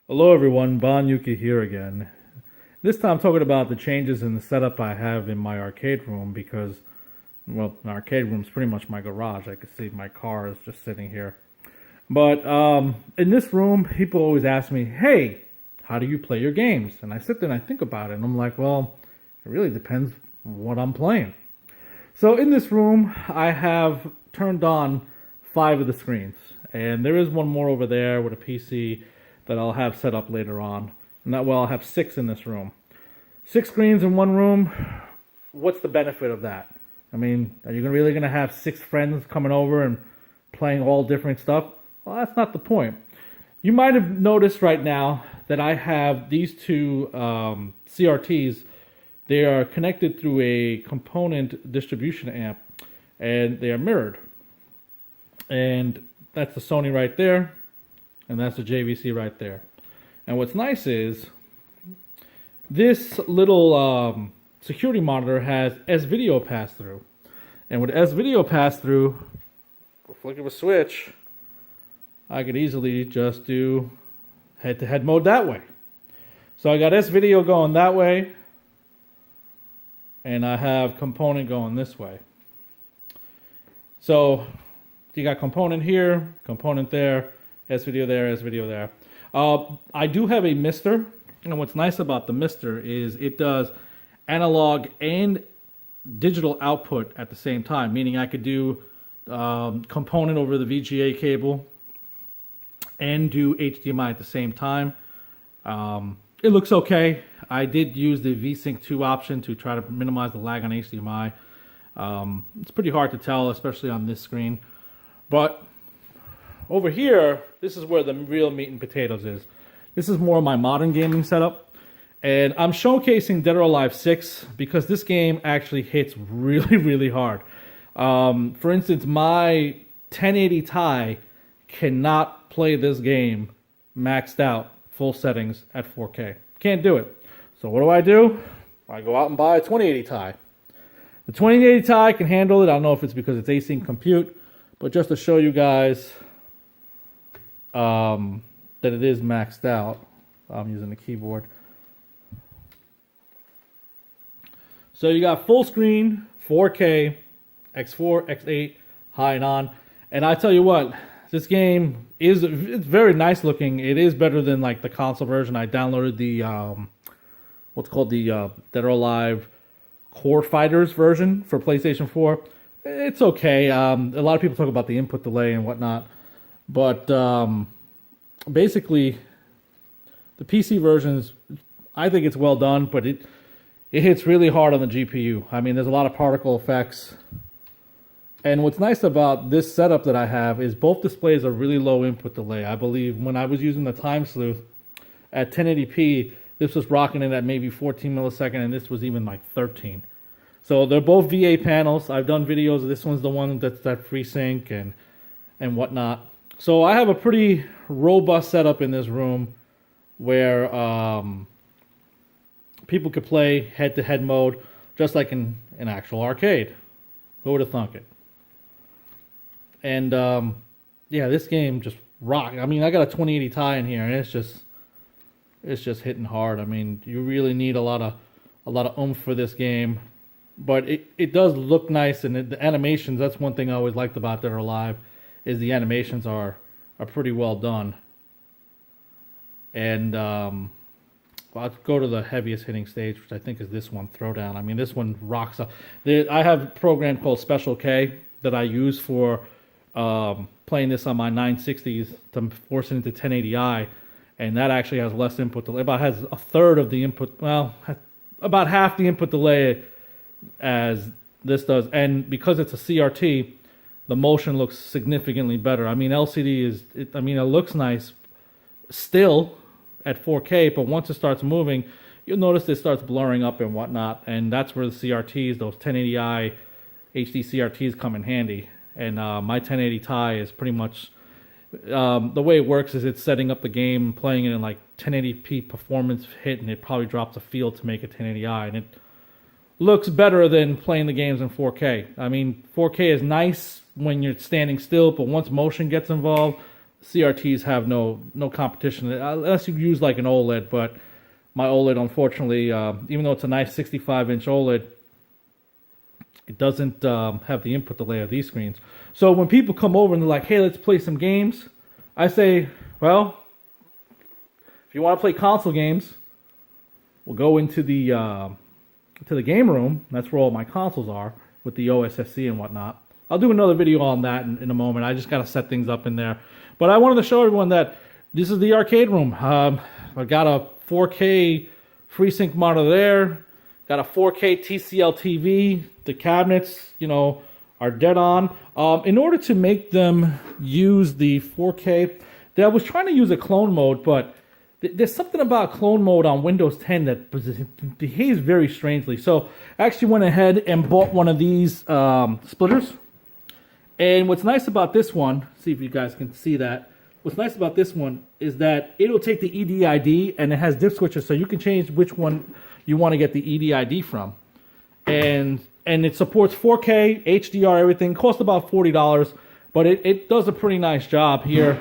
Hello everyone, Bon Yuki here again. This time talking about the changes in the setup I have in my arcade room because, well, the arcade room is pretty much my garage. I can see my car is just sitting here. But in this room, people always ask me, hey, how do you play your games? And I sit there and I think about it and I'm like, well, it really depends what I'm playing. So in this room, I have turned on 5 of the screens. And there is one more over there with a PC that I'll have set up later on. And that, well, I'll have 6 in this room. 6 screens in one room, what's the benefit of that? I mean, are you really going to have 6 friends coming over and playing all different stuff? Well, that's not the point. You might have noticed right now that I have these two CRTs. They are connected through a component distribution amp, and they are mirrored. And that's the Sony right there, and that's the JVC right there. And what's nice is this little security monitor has S-Video pass-through. And with S-Video pass-through, flick of a switch, I could easily just do head-to-head mode that way. So I got S-Video going that way, and I have component going this way. So you got component here, component there, S-Video there, S-Video there. I do have a Mister, and what's nice about the Mister is it does analog and digital output at the same time, meaning I could do component over the VGA cable and do HDMI at the same time. It looks okay. I did use the VSync 2 option to try to minimize the lag on HDMI. It's pretty hard to tell, especially on this screen. But over here, this is where the real meat and potatoes is. This is more of my modern gaming setup. And I'm showcasing Dead or Alive 6 because this game actually hits really, really hard. For instance, my 1080 Ti cannot play this game maxed out, full settings at 4K. Can't do it. So what do? I go out and buy a 2080 Ti. The 2080 Ti can handle it. I don't know if it's because it's async compute, but just to show you guys that it is maxed out, I'm using the keyboard. So you got full screen, 4K, X4, X8, high and on. And I tell you what, this game it's very nice looking. It is better than like the console version. I downloaded the what's called the Dead or Alive Core Fighters version for PlayStation 4. It's okay. A lot of people talk about the input delay and whatnot, but basically the PC versions, I think it's well done, but it hits really hard on the GPU. I mean, there's a lot of particle effects. And what's nice about this setup that I have is both displays are really low input delay. I believe when I was using the Time Sleuth at 1080p, this was rocking it at maybe 14 millisecond, and this was even like 13. So they're both VA panels. I've done videos. This one's the one that's that FreeSync and whatnot. So I have a pretty robust setup in this room where people could play head-to-head mode just like in an actual arcade. Who would have thunk it? And yeah, this game just rocked. I mean, I got a 2080 Ti in here, and it's just hitting hard. I mean, you really need a lot of oomph for this game, but it does look nice, and the animations. That's one thing I always liked about Dead or Alive, is the animations are pretty well done. And well, I'll go to the heaviest hitting stage, which I think is this one, Throwdown. I mean, this one rocks up. I have a program called Special K that I use for playing this on my 960s to force it into 1080i, and that actually has less input delay. About has a third of the input, well, about half the input delay as this does. And because it's a CRT, the motion looks significantly better. I mean, LCD it looks nice still at 4K, but once it starts moving, you'll notice it starts blurring up and whatnot, and that's where the CRTs, those 1080i HD CRTs come in handy. And my 1080 Ti is pretty much, the way it works is it's setting up the game, playing it in like 1080p performance hit, and it probably drops a field to make it 1080i, and it looks better than playing the games in 4K. I mean, 4K is nice when you're standing still, but once motion gets involved, CRTs have no competition unless you use like an OLED. But my OLED, unfortunately, even though it's a nice 65-inch OLED, it doesn't have the input delay of these screens. So when people come over and they're like, "Hey, let's play some games," I say, "Well, if you want to play console games, we'll go into the game room. That's where all my consoles are with the OSSC and whatnot." I'll do another video on that in a moment. I just got to set things up in there. But I wanted to show everyone that this is the arcade room. I got a 4K FreeSync monitor there. Got a 4K TCL TV. The cabinets, are dead on. In order to make them use the 4K, I was trying to use a clone mode, but there's something about clone mode on Windows 10 that behaves very strangely. So I actually went ahead and bought one of these splitters. And what's nice about this one, see if you guys can see that. What's nice about this one is that it'll take the EDID and it has dip switches, so you can change which one you want to get the EDID from. And it supports 4K, HDR, everything. Costs about $40, but it does a pretty nice job here.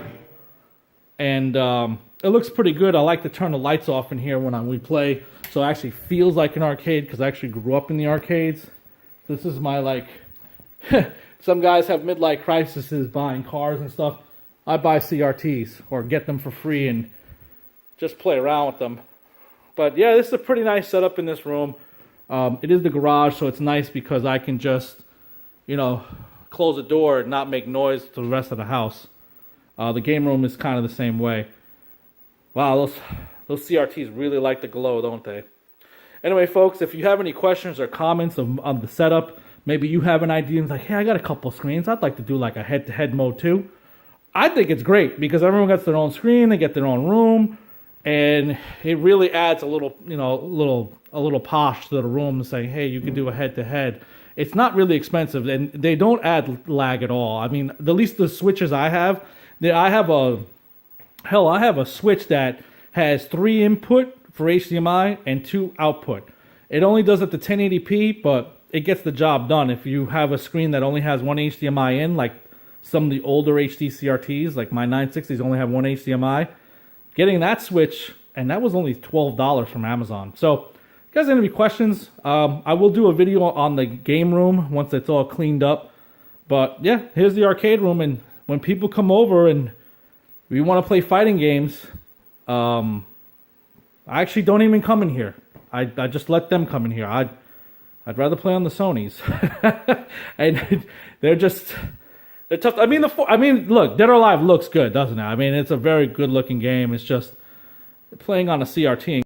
And it looks pretty good. I like to turn the lights off in here when we play, so it actually feels like an arcade because I actually grew up in the arcades. This is my like. Some guys have midlife crises buying cars and stuff. I buy CRTs or get them for free and just play around with them. But yeah, this is a pretty nice setup in this room. It is the garage, so it's nice because I can just, close the door and not make noise to the rest of the house. The game room is kind of the same way. Wow, those CRTs really like the glow, don't they? Anyway, folks, if you have any questions or comments on the setup, maybe you have an idea and it's like, hey, I got a couple screens. I'd like to do like a head-to-head mode too. I think it's great because everyone gets their own screen, they get their own room, and it really adds a little, a little posh to the room, saying, hey, you can do a head-to-head. It's not really expensive, and they don't add lag at all. I mean, at least the switches I have a switch that has 3 input for HDMI and 2 output. It only does it to 1080p, but it gets the job done. If you have a screen that only has 1 HDMI in, like some of the older HD CRTs, like my 960s only have 1 HDMI, getting that switch, and that was only $12 from Amazon. So, if you guys have any questions, I will do a video on the game room once it's all cleaned up. But yeah, here's the arcade room, and when people come over and we want to play fighting games, I actually don't even come in here. I just let them come in here. I'd rather play on the Sonys, and they're tough. I mean, look, Dead or Alive looks good, doesn't it? I mean, it's a very good looking game. It's just playing on a CRT.